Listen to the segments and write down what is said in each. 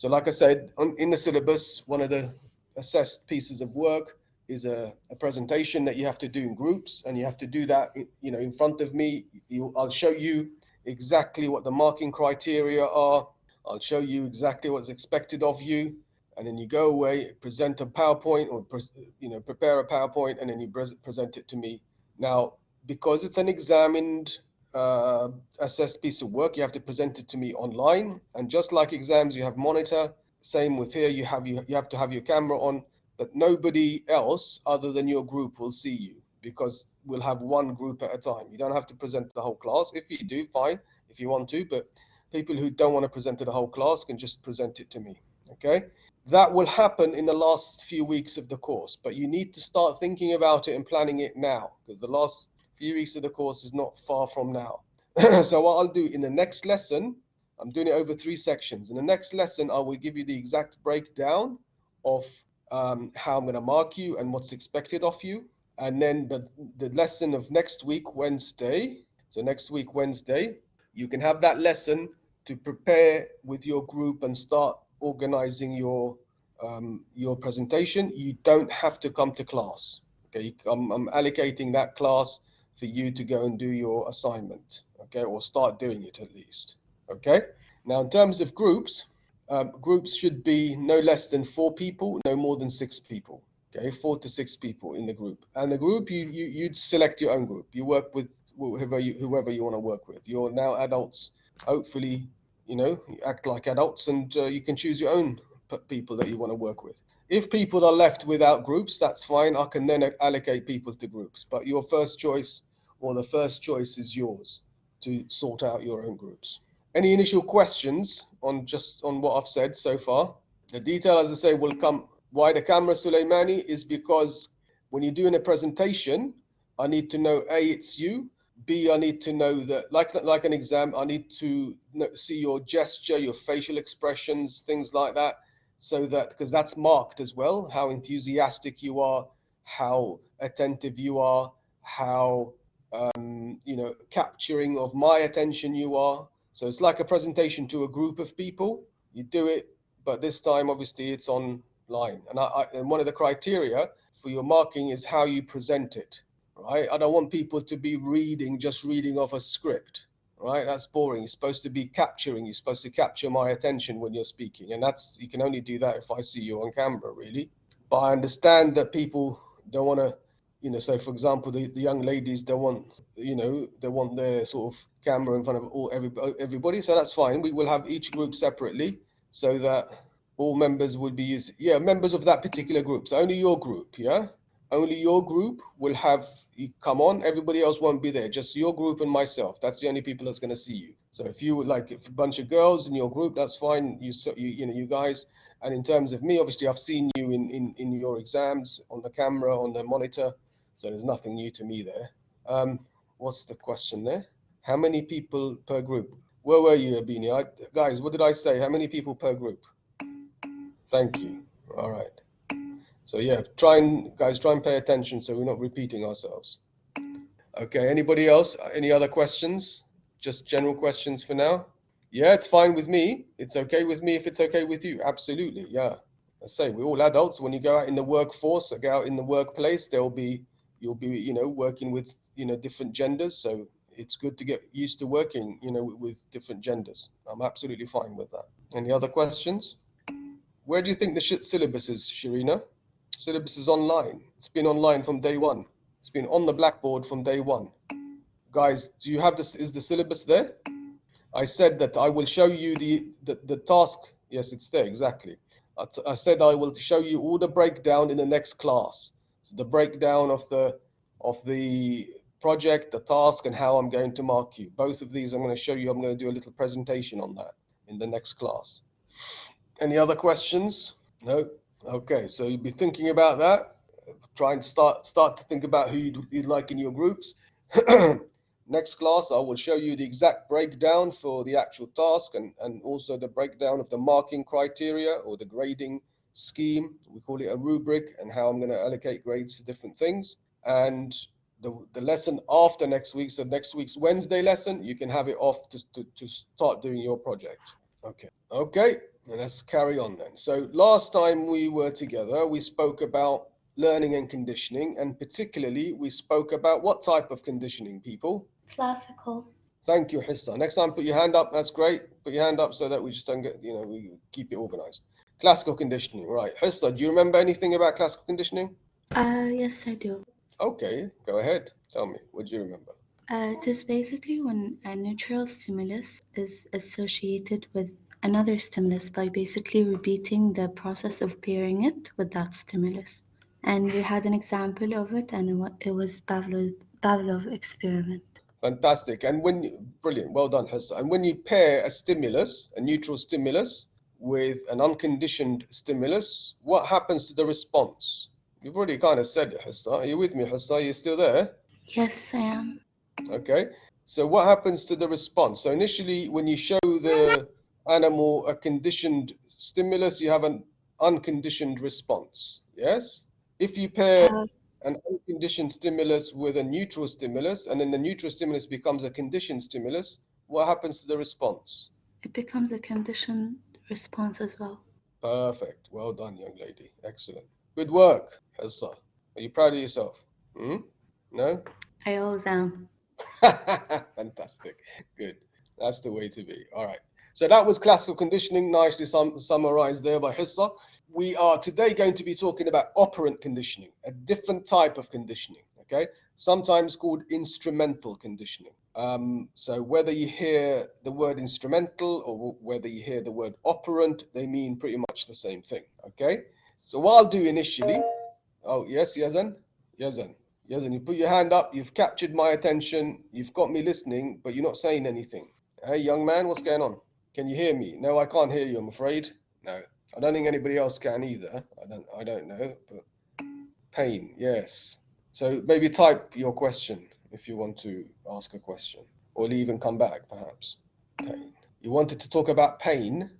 So like I said, in the syllabus, one of the assessed pieces of work is a presentation that you have to do in groups, and you have to do that, in front of me. I'll show you exactly what the marking criteria are. I'll show you exactly what's expected of you, and then you go away, present a PowerPoint, or prepare a PowerPoint, and then you present it to me. Now, because it's an examined, assessed piece of work, you have to present it to me online. And just like exams, you have monitor. Same with here, you have to have your camera on, but nobody else other than your group will see you, because we'll have one group at a time. You don't have to present to the whole class. If you do, fine, if you want to, but people who don't want to present to the whole class can just present it to me. Okay, that will happen in the last few weeks of the course, but you need to start thinking about it and planning it now, because the last few weeks of the course is not far from now. So what I'll do in the next lesson, I'm doing it over 3 sections. In the next lesson, I will give you the exact breakdown of how I'm going to mark you and what's expected of you. And then the lesson of next week, Wednesday. So next week, Wednesday, you can have that lesson to prepare with your group and start organizing your presentation. You don't have to come to class. Okay, I'm allocating that class for you to go and do your assignment. Okay, or start doing it at least. Okay. Now, in terms of groups, groups should be no less than 4 people, no more than 6 people. Okay, 4 to 6 people in the group. And the group, you'd select your own group. You work with whoever you want to work with. You're now adults. Hopefully, you act like adults, and you can choose your own people that you want to work with. If people are left without groups, that's fine. I can then allocate people to groups. But your first choice, or the first choice, is yours to sort out your own groups. Any initial questions on what I've said so far? The detail, as I say, will come. Why the camera, Suleimani, is because when you're doing a presentation, I need to know, A, it's you. B, I need to know that, like an exam, I need to see your gesture, your facial expressions, things like that, so that, because that's marked as well, how enthusiastic you are, how attentive you are, how capturing of my attention you are. So it's like a presentation to a group of people. You do it, but this time obviously it's online. And one of the criteria for your marking is how you present it, right? I don't want people to be just reading off a script, right? That's boring. You're supposed to be capturing. You're supposed to capture my attention when you're speaking, and you can only do that if I see you on camera, really. But I understand that people don't want to. So for example, the young ladies, they want their sort of camera in front of everybody. So that's fine. We will have each group separately, so that all members would be members of that particular group. So only your group, only your group will have you come on. Everybody else won't be there. Just your group and myself. That's the only people that's going to see you. So if you would like, if a bunch of girls in your group, that's fine. You guys. And in terms of me, obviously, I've seen you in your exams on the camera, on the monitor. So there's nothing new to me there. What's the question there? How many people per group? Where were you, Abini? Guys, what did I say? How many people per group? Thank you. All right. So yeah, try and pay attention so we're not repeating ourselves. Okay, anybody else? Any other questions? Just general questions for now? Yeah, it's fine with me. It's okay with me if it's okay with you. Absolutely, yeah. I say we're all adults. When you go out in the workforce, go out in the workplace, you'll be working with different genders. So it's good to get used to working with different genders. I'm absolutely fine with that. Any other questions? Where do you think the syllabus is, Sharina? Syllabus is online. It's been online from day one. It's been on the blackboard from day one. Guys, do you have this? Is the syllabus there? I said that I will show you the task. Yes, it's there, exactly. I said I will show you all the breakdown in the next class. So the breakdown of the project, the task, and how I'm going to mark you. Both of these I'm going to show you. I'm going to do a little presentation on that in the next class. Any other questions? No? Okay, so you'll be thinking about that. Try and start to think about who you'd like in your groups. Next class, I will show you the exact breakdown for the actual task and also the breakdown of the marking criteria or the grading scheme. We call it a rubric, and how I'm going to allocate grades to different things. And the lesson after next week, so next week's Wednesday lesson, you can have it off to start doing your project. Okay. Let's carry on then. So last time we were together, we spoke about learning and conditioning, and particularly we spoke about what type of conditioning, people? Classical. Thank you, Hissa. Next time, put your hand up. That's great. Put your hand up so that we just don't get, we keep it organized. Classical conditioning, right. Hissa, do you remember anything about classical conditioning? Yes, I do. Okay, go ahead. Tell me, what do you remember? It is basically when a neutral stimulus is associated with another stimulus by basically repeating the process of pairing it with that stimulus. And we had an example of it, and it was Pavlov experiment. Fantastic. And brilliant, well done, Hissa. And when you pair a stimulus, a neutral stimulus, with an unconditioned stimulus, what happens to the response? You've already kind of said it, Hissa. Are you with me, Hissa? Are you still there? Yes, I am. Okay. So what happens to the response? So initially, when you show the animal a conditioned stimulus, you have an unconditioned response. Yes? If you pair Uh, an unconditioned stimulus with a neutral stimulus, and then the neutral stimulus becomes a conditioned stimulus, what happens to the response? it becomes a conditioned response as well. Perfect. Well done, young lady. Excellent. Good work, Hessa. Are you proud of yourself? Hmm? No? I always am. Fantastic. Good. That's the way to be. All right. So that was classical conditioning, nicely summarized there by Hissa. We are today going to be talking about operant conditioning, a different type of conditioning, okay? Sometimes called instrumental conditioning. So whether you hear the word instrumental or whether you hear the word operant, they mean pretty much the same thing, okay? So what I'll do initially, oh, yes, Yazan? Yazan. Yazan, you put your hand up, you've captured my attention, you've got me listening, but you're not saying anything. Hey, young man, what's going on? Can you hear me? No, I can't hear you, I'm afraid. No. I don't think anybody else can either. I don't know, but pain, yes. So maybe type your question if you want to ask a question, or leave and come back, perhaps. Pain. You wanted to talk about pain?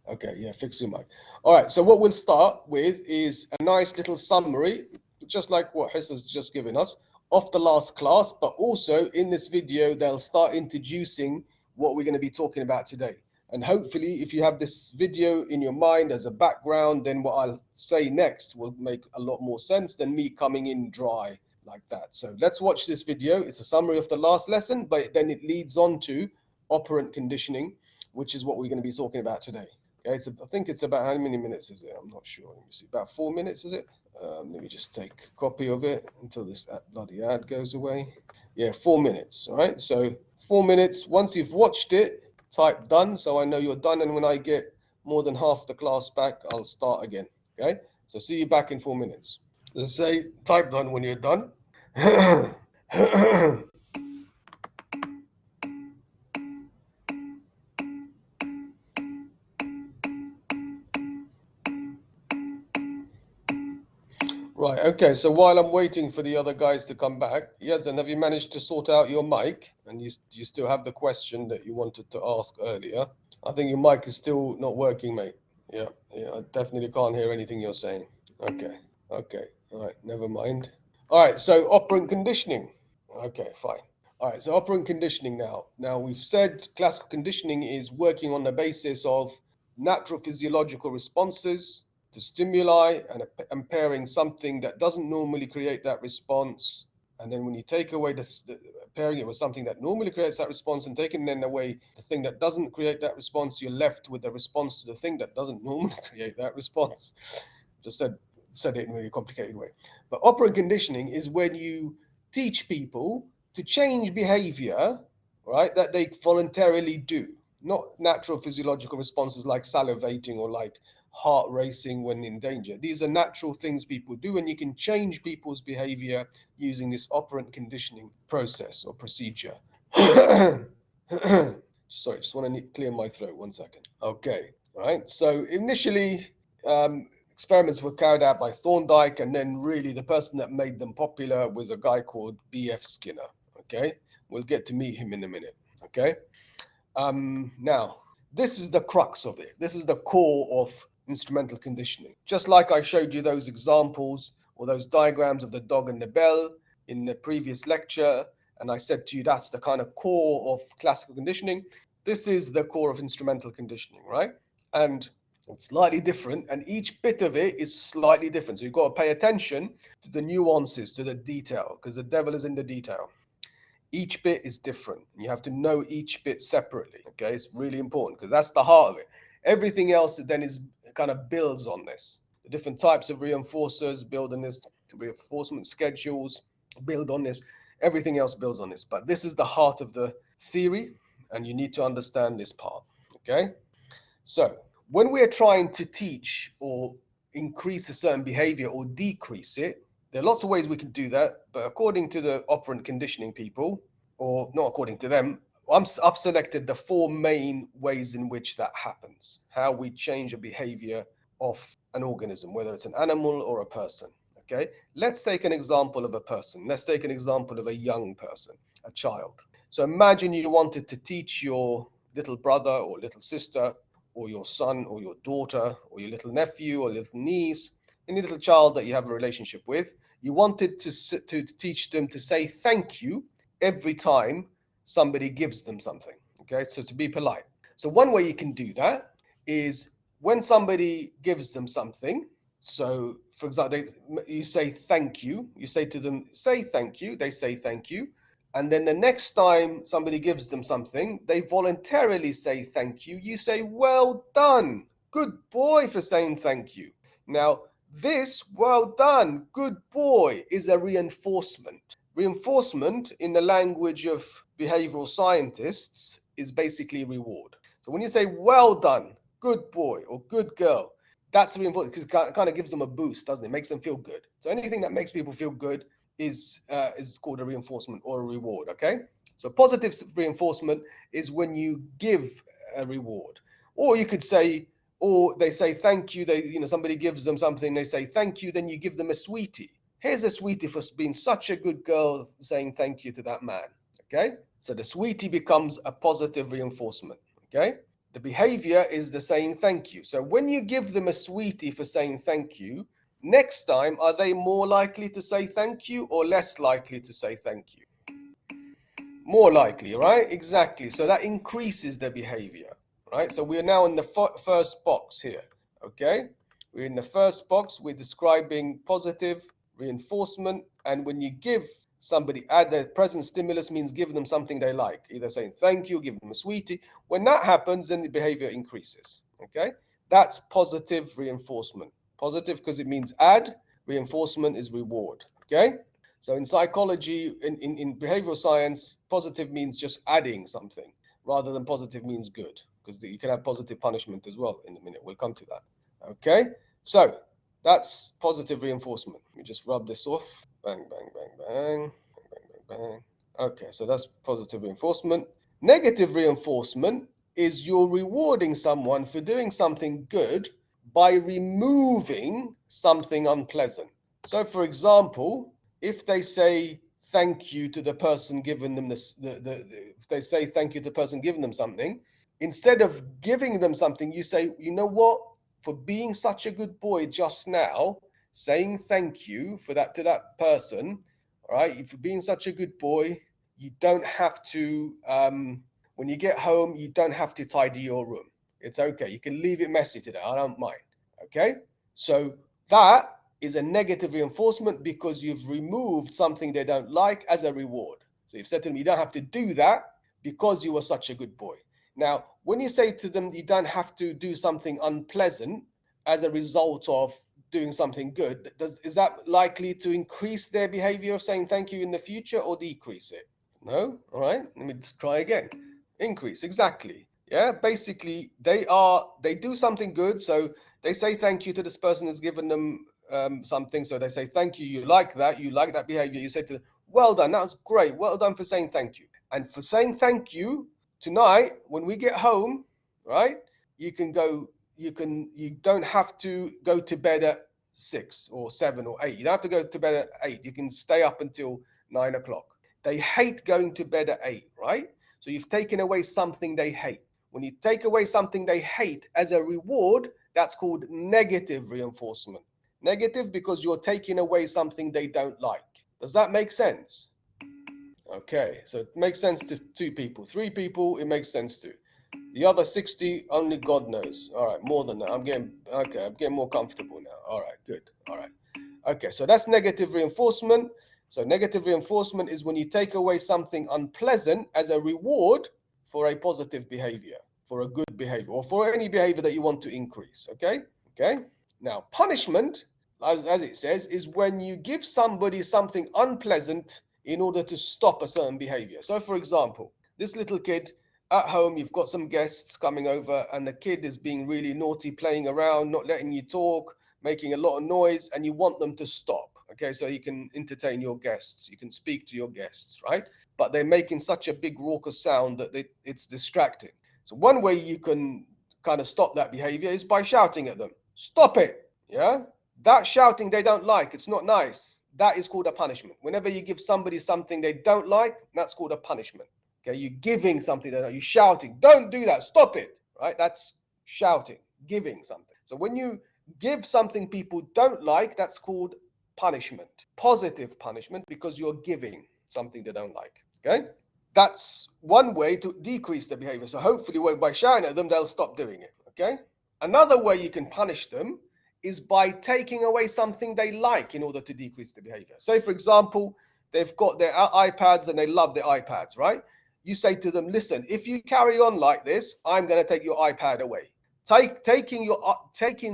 Okay, yeah, fix your mic. All right, so what we'll start with is a nice little summary, just like what Hiss has just given us, of the last class, but also in this video, they'll start introducing what we're going to be talking about today. And hopefully, if you have this video in your mind as a background, then what I'll say next will make a lot more sense than me coming in dry like that. So let's watch this video. It's a summary of the last lesson, but then it leads on to operant conditioning, which is what we're going to be talking about today. Okay, I think it's about how many minutes is it? I'm not sure. Let me see. About 4 minutes, is it? Let me just take a copy of it until this bloody ad goes away. Yeah, 4 minutes. All right. So 4 minutes. Once you've watched it, type done so I know you're done. And when I get more than half the class back, I'll start again. Okay. So see you back in 4 minutes. Let's say type done when you're done. Right, okay, so while I'm waiting for the other guys to come back, Yazan, have you managed to sort out your mic? And you still have the question that you wanted to ask earlier? I think your mic is still not working, mate. Yeah, I definitely can't hear anything you're saying. Okay, all right, never mind. All right, so operant conditioning. Okay, fine. All right, so operant conditioning now. Now, we've said classical conditioning is working on the basis of natural physiological responses to stimuli and pairing something that doesn't normally create that response. And then when you take away pairing it with something that normally creates that response and taking then away the thing that doesn't create that response, you're left with the response to the thing that doesn't normally create that response. Just said it in a really complicated way. But operant conditioning is when you teach people to change behavior, right, that they voluntarily do, not natural physiological responses like salivating or like heart racing when in danger. These are natural things people do, and you can change people's behavior using this operant conditioning process or procedure. Sorry, just want to clear my throat 1 second. Okay, right. So initially, experiments were carried out by Thorndike, and then really the person that made them popular was a guy called B.F. Skinner. Okay, we'll get to meet him in a minute. Okay, now this is the crux of it. This is the core of instrumental conditioning. Just like I showed you those examples or those diagrams of the dog and the bell in the previous lecture, and I said to you that's the kind of core of classical conditioning. This is the core of instrumental conditioning, right? And it's slightly different, and each bit of it is slightly different. So you've got to pay attention to the nuances, to the detail, because the devil is in the detail. Each bit is different. You have to know each bit separately. Okay, it's really important because that's the heart of it. Everything else then is kind of builds on this. The different types of reinforcers build on this, reinforcement schedules build on this, everything else builds on this. But this is the heart of the theory, and you need to understand this part. Okay, so when we're trying to teach or increase a certain behavior or decrease it, there are lots of ways we can do that, but according to the operant conditioning people, or not according to them, I've selected the four main ways in which that happens, how we change a behavior of an organism, whether it's an animal or a person. Okay, let's take an example of a person. Let's take an example of a young person, a child. So imagine you wanted to teach your little brother or little sister or your son or your daughter or your little nephew or little niece, any little child that you have a relationship with, you wanted to teach them to say thank you every time somebody gives them something. Okay, so to be polite. So one way you can do that is when somebody gives them something. So for example, you say thank you. You say to them, say thank you. They say thank you. And then the next time somebody gives them something, they voluntarily say thank you. You say, well done. Good boy for saying thank you. Now, this well done, good boy, is a reinforcement. Reinforcement, in the language of behavioral scientists, is basically reward. So when you say well done, good boy, or good girl, that's reinforcement because it kind of gives them a boost, doesn't it? It makes them feel good. So anything that makes people feel good is called a reinforcement or a reward. Okay, so positive reinforcement is when you give a reward, or you could say, or they say thank you. Somebody gives them something, they say thank you, then you give them a sweetie. Here's a sweetie for being such a good girl, saying thank you to that man. Okay, so the sweetie becomes a positive reinforcement. Okay, the behavior is the saying thank you. So when you give them a sweetie for saying thank you, next time, are they more likely to say thank you or less likely to say thank you? More likely, right? Exactly. So that increases their behavior, right? So we are now in the first box here, okay? We're in the first box. We're describing positive reinforcement. And when you give somebody, add the present stimulus means give them something they like, either saying thank you, give them a sweetie. When that happens, then the behavior increases, okay? That's positive reinforcement. Positive because it means add, reinforcement is reward, okay? So in psychology, in behavioral science, positive means just adding something rather than positive means good, because you can have positive punishment as well in a minute. We'll come to that. Okay, so that's positive reinforcement. We just rub this off. Bang, bang, bang, bang, bang, bang, bang, bang. Okay, so that's positive reinforcement. Negative reinforcement is you're rewarding someone for doing something good by removing something unpleasant. So, for example, if they say thank you to the person giving them this, if they say thank you to the person giving them something, instead of giving them something, you say, you know what, for being such a good boy just now, saying thank you for that to that person, all right, for being such a good boy, you don't have to, when you get home, you don't have to tidy your room. It's okay. You can leave it messy today. I don't mind. Okay. So that is a negative reinforcement because you've removed something they don't like as a reward. So you've said to them, you don't have to do that because you were such a good boy. Now, when you say to them, you don't have to do something unpleasant as a result of doing something good, is that likely to increase their behavior of saying thank you in the future or decrease it? No? All right, let me just try again. Increase, exactly. Yeah, basically they do something good, so they say thank you to this person who's given them something. So they say thank you, you like that behavior. You say to them, well done, that was great, well done for saying thank you. And for saying thank you, tonight when we get home, right, you don't have to go to bed at 6 or 7 or 8. You don't have to go to bed at 8. You can stay up until 9 o'clock. They hate going to bed at 8, right? So you've taken away something they hate. When you take away something they hate as a reward, that's called negative reinforcement. Negative because you're taking away something they don't like. Does that make sense? Okay, so it makes sense to 2 people. 3 people, it makes sense to. The other 60, only God knows. All right, more than that. I'm getting more comfortable now. All right, good. All right. Okay, so that's negative reinforcement. So negative reinforcement is when you take away something unpleasant as a reward for a positive behavior, for a good behavior, or for any behavior that you want to increase. Okay? Okay? Now, punishment, as it says, is when you give somebody something unpleasant in order to stop a certain behavior. So, for example, this little kid at home, you've got some guests coming over, and the kid is being really naughty, playing around, not letting you talk, making a lot of noise, and you want them to stop. Okay, so you can entertain your guests, you can speak to your guests, right? But they're making such a big raucous sound that it's distracting. So one way you can kind of stop that behavior is by shouting at them. Stop it. Yeah? That shouting they don't like, it's not nice. That is called a punishment. Whenever you give somebody something they don't like, that's called a punishment. Okay, you're giving something that you're shouting. Don't do that. Stop it. Right? That's shouting, giving something. So when you give something people don't like, that's called punishment. Positive punishment because you're giving something they don't like. Okay? That's one way to decrease the behavior. So hopefully by shouting at them, they'll stop doing it. Okay? Another way you can punish them is by taking away something they like in order to decrease the behavior. Say, for example, they've got their iPads and they love their iPads, right? You say to them, listen, if you carry on like this, I'm going to take your iPad away. Taking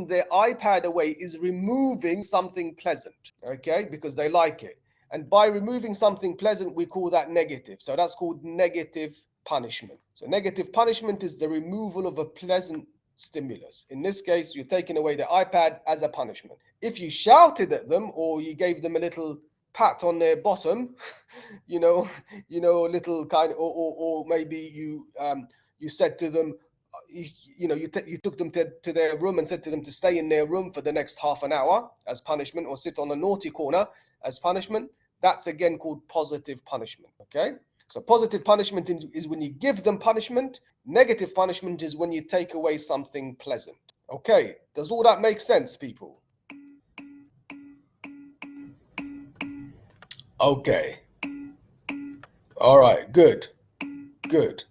their iPad away is removing something pleasant, okay? Because they like it. And by removing something pleasant, we call that negative. So that's called negative punishment. So negative punishment is the removal of a pleasant stimulus. In this case, you're taking away the iPad as a punishment. If you shouted at them or you gave them a little pat on their bottom, you know, a little kind of, or maybe you said to them, you took them to their room and said to them to stay in their room for the next half an hour as punishment, or sit on a naughty corner as punishment. That's again called positive punishment. Okay, so positive punishment is when you give them punishment. Negative punishment is when you take away something pleasant. Okay, does all that make sense, people? Okay. All right, good. Good.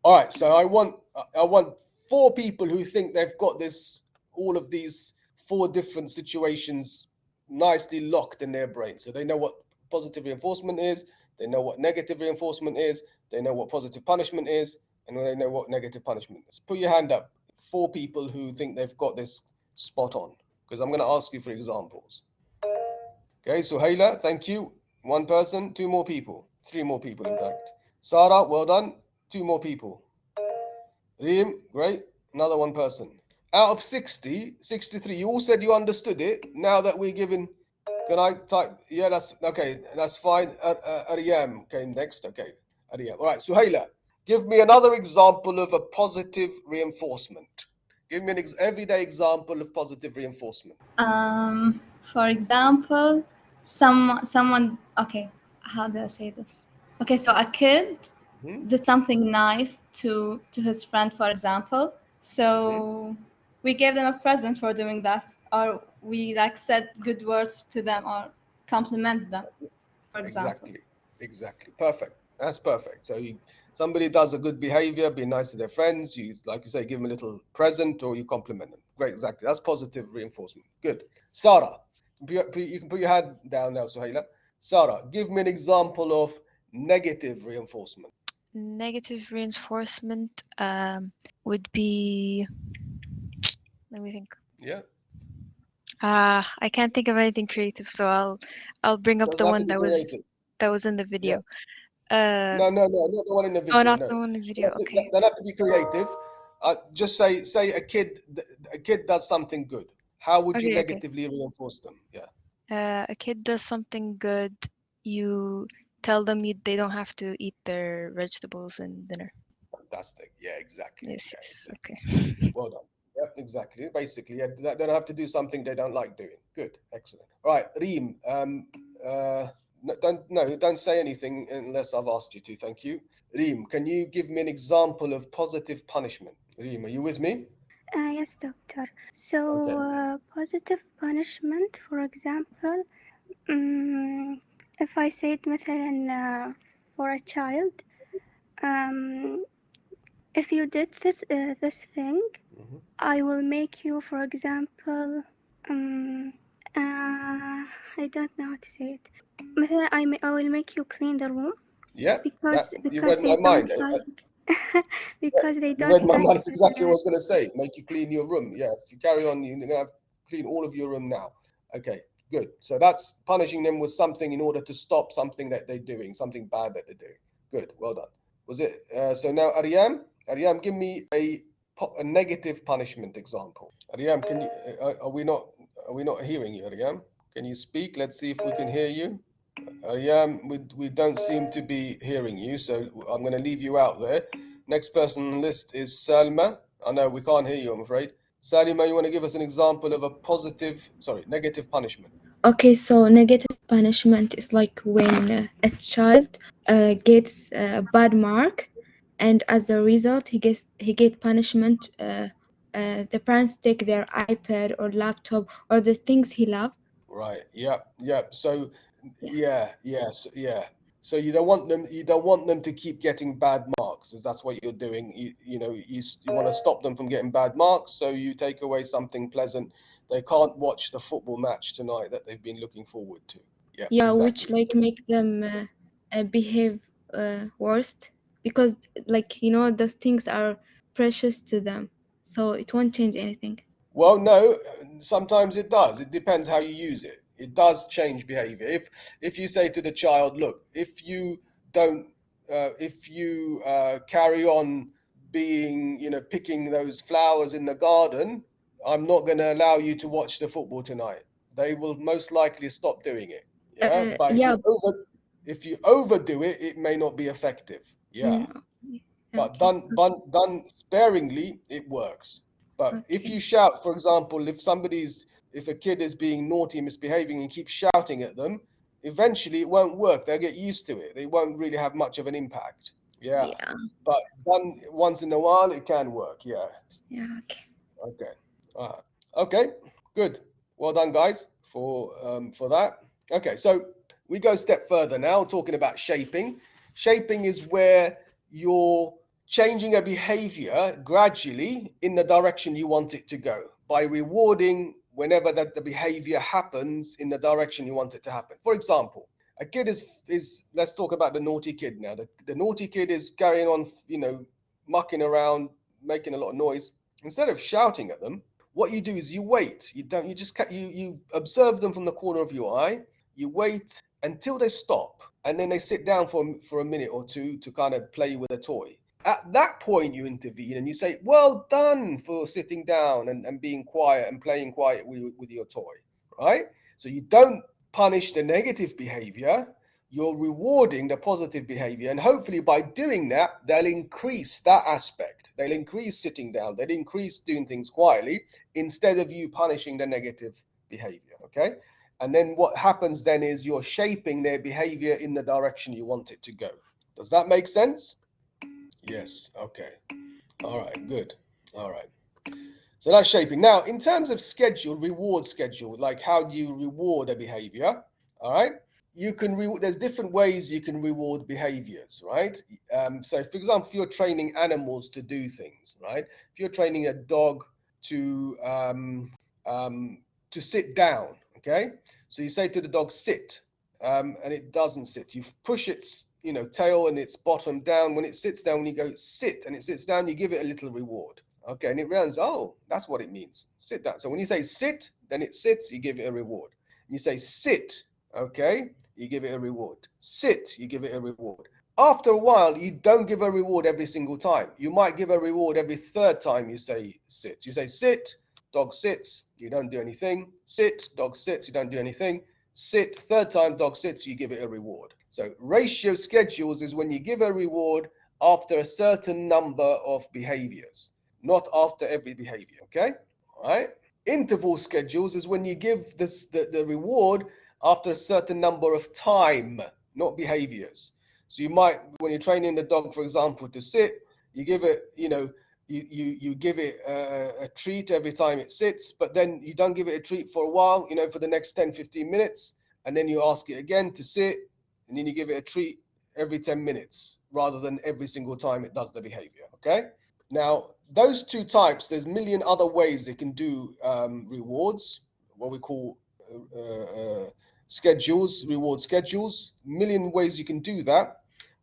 All right, so I want 4 people who think they've got all of these 4 different situations nicely locked in their brain. So they know what positive reinforcement is, they know what negative reinforcement is, they know what positive punishment is, and they know what negative punishment is. Put your hand up. 4 people who think they've got this spot on, because I'm going to ask you for examples. Okay, so Hayla, thank you. 1 person, 2 more people, 3 more people, in fact. Sarah, well done. 2 more people. Reem, great. Another 1 person. Out of 60, 63, you all said you understood it. Now that we're giving, can I type? Yeah, that's okay. That's fine. Ariyam came next. Okay, Ariyam. All right, Suhaila, give me another example of a positive reinforcement. Give me an everyday example of positive reinforcement. For example, someone. Okay, how do I say this? Okay, so a kid did something nice to his friend, for example. So we gave them a present for doing that, or we said good words to them or compliment them, for example. Exactly. Perfect. That's perfect. So somebody does a good behavior, be nice to their friends. You, like you say, give them a little present or you compliment them. Great. Exactly. That's positive reinforcement. Good. Sarah, you can put your hand down now, Suhaila. Sarah, give me an example of negative reinforcement. Negative reinforcement would be, let me think. Yeah. I can't think of anything creative, so I'll bring up the one that was in the video. No, not the one in the video. Oh, not no. the one in the video. Okay. Don't have to be creative. Just say a kid does something good. How would you negatively reinforce them? Yeah. A kid does something good. You tell them they don't have to eat their vegetables in dinner. Fantastic. Yeah, exactly. Yes. Exactly. Okay. Well done. Yep, exactly. Basically, yeah, they don't have to do something they don't like doing. Good. Excellent. All right, Reem. Don't say anything unless I've asked you to. Thank you. Reem, can you give me an example of positive punishment? Reem, are you with me? Yes, doctor. So, positive punishment, for example, if I said مثلا for a child, if you did this thing, I will make you, for example, I don't know how to say it. مثلا I will make you clean the room. Yeah. Because you read they my mind. don't like because they You read don't my like mind. That's exactly what I was going to say. Make you clean your room. Yeah. If you carry on, you're going to have to clean all of your room now. Okay. Good. So that's punishing them with something in order to stop something that they're doing, something bad that they're doing. Good. Well done. Was it? So now, Ariam, give me a negative punishment example. Ariam, can you? Are we not hearing you, Ariam? Can you speak? Let's see if we can hear you. Ariam, we don't seem to be hearing you, so I'm going to leave you out there. Next person on the list is Salma. I know we can't hear you, I'm afraid. Salima, you want to give us an example of a negative punishment? Okay, so negative punishment is like when a child gets a bad mark, and as a result, he get punishment. The parents take their iPad or laptop or the things he loves. Right. Yep. So, Yeah. yeah. So you don't want them to keep getting bad marks, as that's what you're doing. You want to stop them from getting bad marks, so you take away something pleasant. They can't watch the football match tonight that they've been looking forward to. Yeah, Yeah, exactly. which like make them behave worse because those things are precious to them, so it won't change anything. Well, no, sometimes it does. It depends how you use it. It does change behavior. If you say to the child, look, if you don't, if you carry on being, picking those flowers in the garden, I'm not going to allow you to watch the football tonight. They will most likely stop doing it. Yeah, but Yeah. if you overdo it, it may not be effective. Yeah. But Okay. done sparingly, it works. But if Okay. you shout, for example, if a kid is being naughty, misbehaving, and keep shouting at them, eventually it won't work. They'll get used to it. They won't really have much of an impact. Yeah. Yeah. But done once in a while, it can work. Yeah. Yeah. Okay. Okay. Okay. Good. Well done, guys, for that. Okay. So we go a step further now, talking about shaping. Shaping is where you're changing a behavior gradually in the direction you want it to go by rewarding whenever that the behavior happens in the direction you want it to happen. For example, a kid is let's talk about the naughty kid now. The naughty kid is going on, mucking around, making a lot of noise. Instead of shouting at them, what you do is you wait. You observe them from the corner of your eye. You wait until they stop, and then they sit down for a minute or two to kind of play with a toy. At that point, you intervene and you say, well done for sitting down and being quiet and playing quiet with your toy, right? So you don't punish the negative behavior, you're rewarding the positive behavior. And hopefully by doing that, they'll increase that aspect. They'll increase sitting down. They'll increase doing things quietly instead of you punishing the negative behavior, okay? And then what happens then is you're shaping their behavior in the direction you want it to go. Does that make sense? Yes. Okay. All right. Good. All right. So that's shaping. Now, in terms of reward schedule, like how do you reward a behavior? All right. There's different ways you can reward behaviors, right? So, for example, if you're training animals to do things, right? If you're training a dog to sit down, okay? So you say to the dog, sit, and it doesn't sit. You push its, tail and its bottom down. When it sits down, when you go sit and it sits down, you give it a little reward. Okay, and it realizes, oh, that's what it means. Sit down. So when you say sit, then it sits, you give it a reward. You say sit, okay, you give it a reward. Sit, you give it a reward. After a while, you don't give a reward every single time. You might give a reward every third time you say sit. You say sit, dog sits, you don't do anything. Sit, dog sits, you don't do anything. Sit, third time, dog sits, you give it a reward. So ratio schedules is when you give a reward after a certain number of behaviors, not after every behavior, okay? All right. Interval schedules is when you give the reward after a certain number of time, not behaviors. So you might, when you're training the dog, for example, to sit, you give it, you give it a treat every time it sits, but then you don't give it a treat for a while, for the next 10, 15 minutes, and then you ask it again to sit, and then you give it a treat every 10 minutes rather than every single time it does the behavior, okay? Now, those two types, there's a million other ways they can do rewards, what we call schedules, reward schedules, million ways you can do that.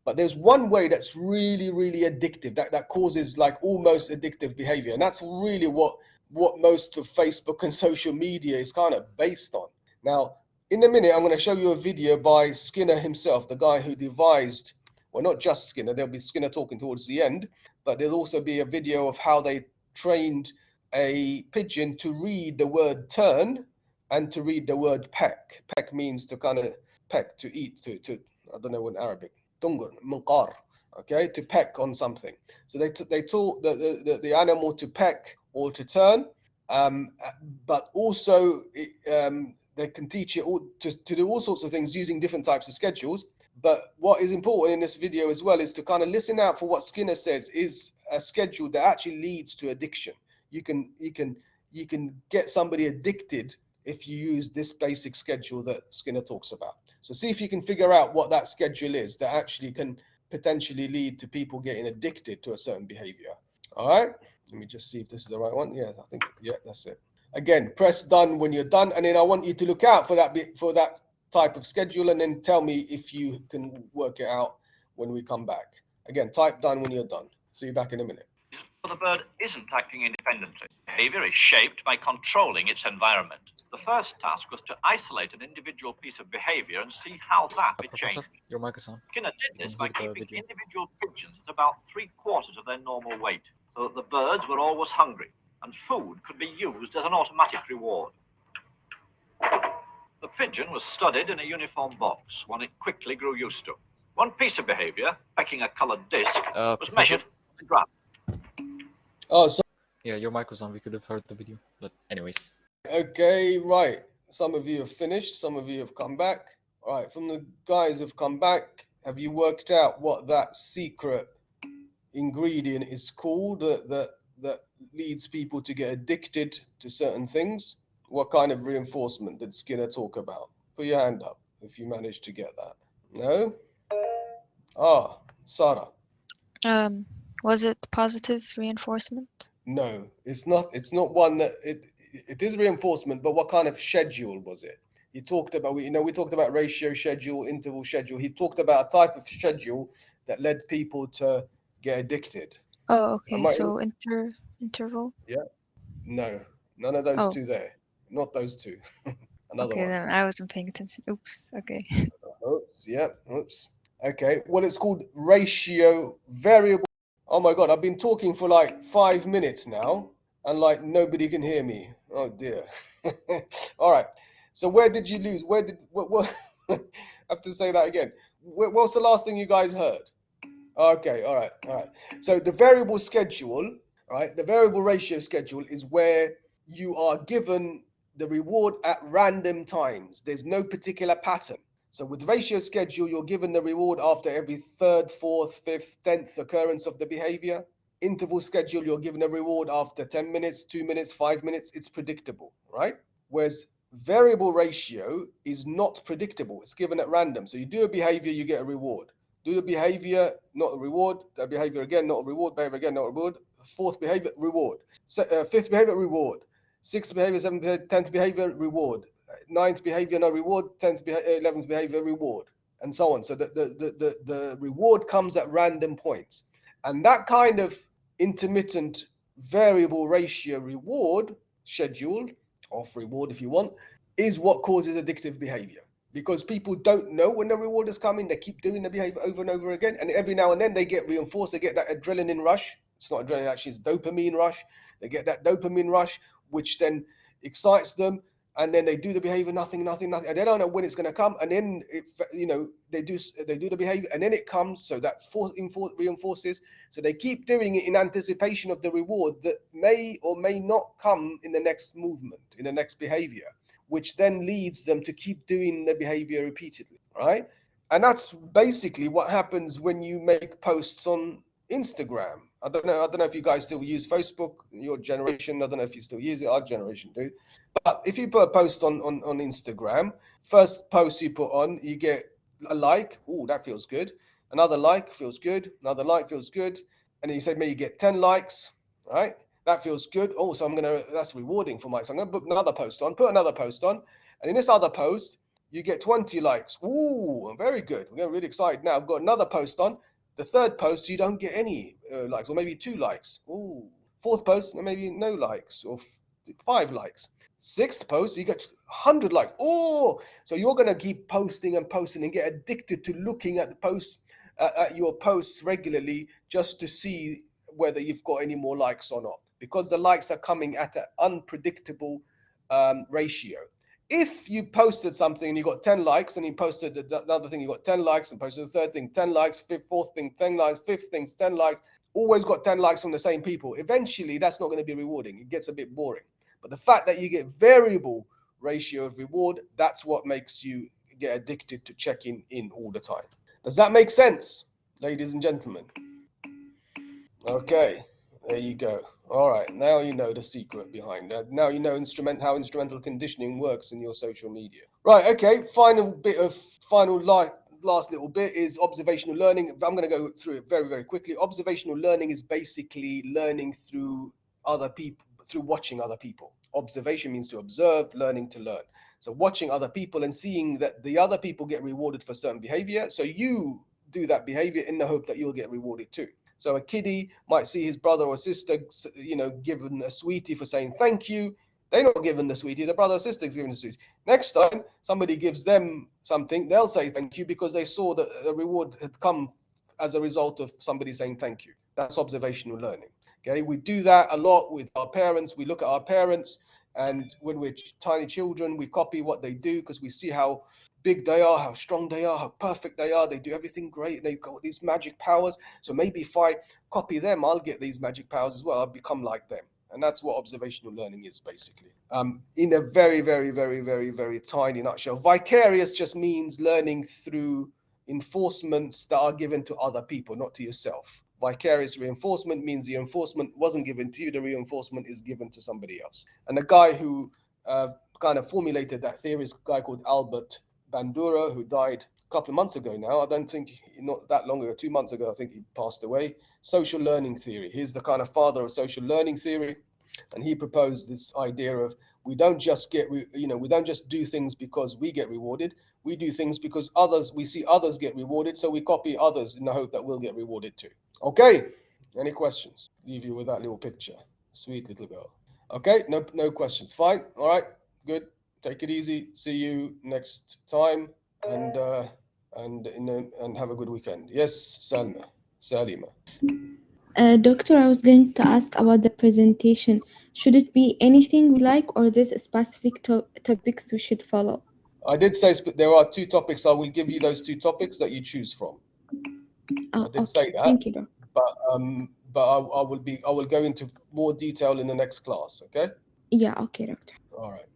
But there's one way that's really, really addictive, that causes like almost addictive behavior. And that's really what most of Facebook and social media is kind of based on. Now, in a minute, I'm going to show you a video by Skinner himself, the guy who devised, well, not just Skinner, there'll be Skinner talking towards the end, but there'll also be a video of how they trained a pigeon to read the word turn and to read the word peck. Peck means to kind of peck, to eat, to I don't know what in Arabic. Dungur, munqar, okay, to peck on something. So they taught the animal to peck or to turn, but also they can teach it all to do all sorts of things using different types of schedules. But what is important in this video as well is to kind of listen out for what Skinner says is a schedule that actually leads to addiction. You can get somebody addicted if you use this basic schedule that Skinner talks about. So see if you can figure out what that schedule is that actually can potentially lead to people getting addicted to a certain behavior. All right, let me just see if this is the right one. Yeah, I think, yeah, that's it. Again, press done when you're done, and then I want you to look out for that type of schedule, and then tell me if you can work it out when we come back. Again, type done when you're done. See you back in a minute. The bird isn't acting independently. Behavior is shaped by controlling its environment. The first task was to isolate an individual piece of behavior and see how that would change. Your mic is on. Skinner did this by keeping individual pigeons at about 3/4 of their normal weight, so that the birds were always hungry, and food could be used as an automatic reward. The pigeon was studied in a uniform box, one it quickly grew used to. One piece of behavior, pecking a colored disc, was measured on the graph. Oh, so yeah, your mic was on. We could have heard the video, but anyways. Okay, right. Some of you have finished. Some of you have come back. All right, from the guys who've come back, have you worked out what that secret ingredient is called that leads people to get addicted to certain things? What kind of reinforcement did Skinner talk about? Put your hand up if you managed to get that. No? Ah, Sarah. Was it positive reinforcement? No, it's not. It's not one that it is reinforcement, but what kind of schedule was it? He talked about, we talked about ratio schedule, interval schedule. He talked about a type of schedule that led people to get addicted. Oh, okay. So interval? Yeah. No, none of those two there. Not those two. Another one. Okay, then I wasn't paying attention. Oops. Okay. Oops. Yeah. Oops. Okay. Well, it's called ratio variable. Oh my God, I've been talking for like 5 minutes now, and like nobody can hear me. Oh dear. All right. So where did you lose? What I have to say that again. What's the last thing you guys heard? Okay. All right. So the variable schedule, right? The variable ratio schedule is where you are given the reward at random times. There's no particular pattern. So with ratio schedule, you're given the reward after every 3rd, 4th, 5th, 10th occurrence of the behavior. Interval schedule, you're given a reward after 10 minutes, 2 minutes, 5 minutes. It's predictable, right? Whereas variable ratio is not predictable. It's given at random. So you do a behavior, you get a reward. Do the behavior, not a reward. That behavior again, not a reward. Behavior again, not a reward. 4th behavior, reward. 5th behavior, reward. 6th behavior, 7th behavior, 10th behavior, reward. 9th behavior, no reward. 10th behavior, 11th behavior, reward, and so on. So the reward comes at random points, and that kind of intermittent variable ratio reward schedule, of reward if you want, is what causes addictive behavior, because people don't know when the reward is coming. They keep doing the behavior over and over again, and every now and then they get reinforced. They get that adrenaline rush. It's not adrenaline, actually, it's dopamine rush. They get that dopamine rush, which then excites them, and then they do the behavior, nothing, and they don't know when it's going to come, and then they do the behavior, and then it comes, so that reinforces. So they keep doing it in anticipation of the reward that may or may not come in the next movement, in the next behavior, which then leads them to keep doing the behavior repeatedly, right? And that's basically what happens when you make posts on Instagram. I don't know if you guys still use Facebook, your generation. I don't know if you still use it. Our generation do. But if you put a post on Instagram, first post you put on, you get a like. Oh, that feels good. Another like feels good. Another like feels good. and then you say maybe you get 10 likes, right? That feels good. Oh, so that's rewarding for so I'm gonna put another post on, and in this other post, you get 20 likes. Ooh, very good. We're getting really excited now. I've got another post on. The third post, you don't get any likes, or maybe 2 likes. Ooh. Fourth post, maybe no likes, or 5 likes. Sixth post, you get 100 likes. Oh, so you're gonna keep posting and posting and get addicted to looking at the posts, at your posts regularly, just to see whether you've got any more likes or not, because the likes are coming at an unpredictable ratio. If you posted something and you got 10 likes, and you posted another thing, you got 10 likes, and posted the third thing, 10 likes, fourth thing, 10 likes, fifth thing, 10 likes, always got 10 likes from the same people, eventually that's not going to be rewarding. It gets a bit boring. But the fact that you get variable ratio of reward, that's what makes you get addicted to checking in all the time. Does that make sense, ladies and gentlemen? Okay, there you go. All right, now you know the secret behind that. Now you know how instrumental conditioning works in your social media. Right, okay, last little bit is observational learning. I'm going to go through it very, very quickly. Observational learning is basically learning through other people, through watching other people. Observation means to observe, learning to learn. So watching other people and seeing that the other people get rewarded for certain behavior, so you do that behavior in the hope that you'll get rewarded too. So a kiddie might see his brother or sister, given a sweetie for saying thank you. They're not given the sweetie, the brother or sister is given the sweetie. Next time somebody gives them something, they'll say thank you because they saw that a reward had come as a result of somebody saying thank you. That's observational learning. Okay, we do that a lot with our parents. We look at our parents, and when we're tiny children, we copy what they do because we see how big they are, how strong they are, how perfect they are. They do everything great. They've got these magic powers. So maybe if I copy them, I'll get these magic powers as well. I'll become like them. And that's what observational learning is, basically. In a very, very, very, very, very tiny nutshell. Vicarious just means learning through enforcements that are given to other people, not to yourself. Vicarious reinforcement means the reinforcement wasn't given to you, the reinforcement is given to somebody else. And the guy who kind of formulated that theory is a guy called Albert Bandura, who died a couple of months ago now. I don't think, not that long ago, 2 months ago, I think he passed away. Social learning theory. He's the kind of father of social learning theory. And he proposed this idea of we don't just do things because we get rewarded. We do things because we see others get rewarded, so we copy others in the hope that we'll get rewarded too. Okay, any questions? Leave you with that little picture. Sweet little girl. Okay, no questions. Fine. All right, good. Take it easy. See you next time, and have a good weekend. Yes, Salima. Doctor, I was going to ask about the presentation. Should it be anything we like, or there's specific topics we should follow? I did say there are 2 topics. I will give you those 2 topics that you choose from. I did say that. Thank you, Doctor. But I will go into more detail in the next class. Okay? Yeah. Okay, Doctor. All right.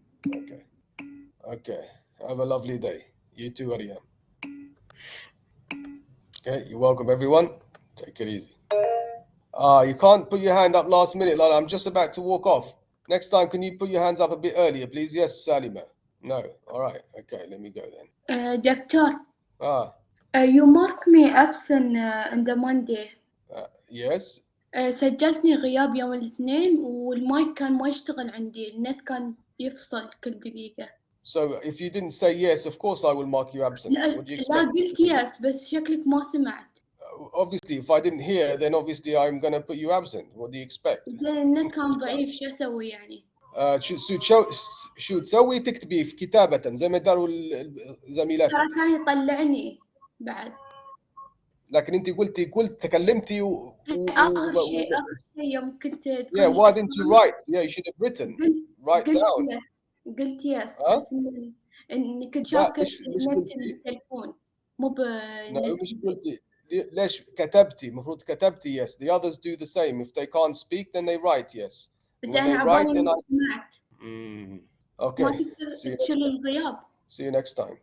Okay. Have a lovely day. You too, Ariyam. Okay. You're welcome, everyone. Take it easy. You can't put your hand up last minute, Lala. I'm just about to walk off. Next time, can you put your hands up a bit earlier, please? Yes, Salima. No. All right. Okay. Let me go then. Doctor. You mark me absent on the Monday. Yes. سجلتني غياب يوم الاثنين والمايك كان ما يشتغل عندي. النت كان يفصل كل دقيقة. So if you didn't say yes, of course I will mark you absent. What do you expect? لا قلت yes بس شكلك ما سمعت. Obviously, if I didn't hear, then obviously I'm going to put you absent. What do you expect? النت كان ضعيف شو أسوي يعني؟ شو تسوي؟ تكتبي في كتابة زي ما داروا زميلاتك. ترى كان يطلعني بعد. لكن انت قلت تكلمتي آخر شيء يوم كنت تقول Yeah, why didn't you write? Yeah, you should have written. Write down. قلت يس بس إني كنت شاكة نت التلفون مو بالنت. مش قلتي. ليش كتبتي؟ المفروض كتبتي yes. The others do the same. If they can't speak, then they write yes. When they write, then I Okay. See you next time.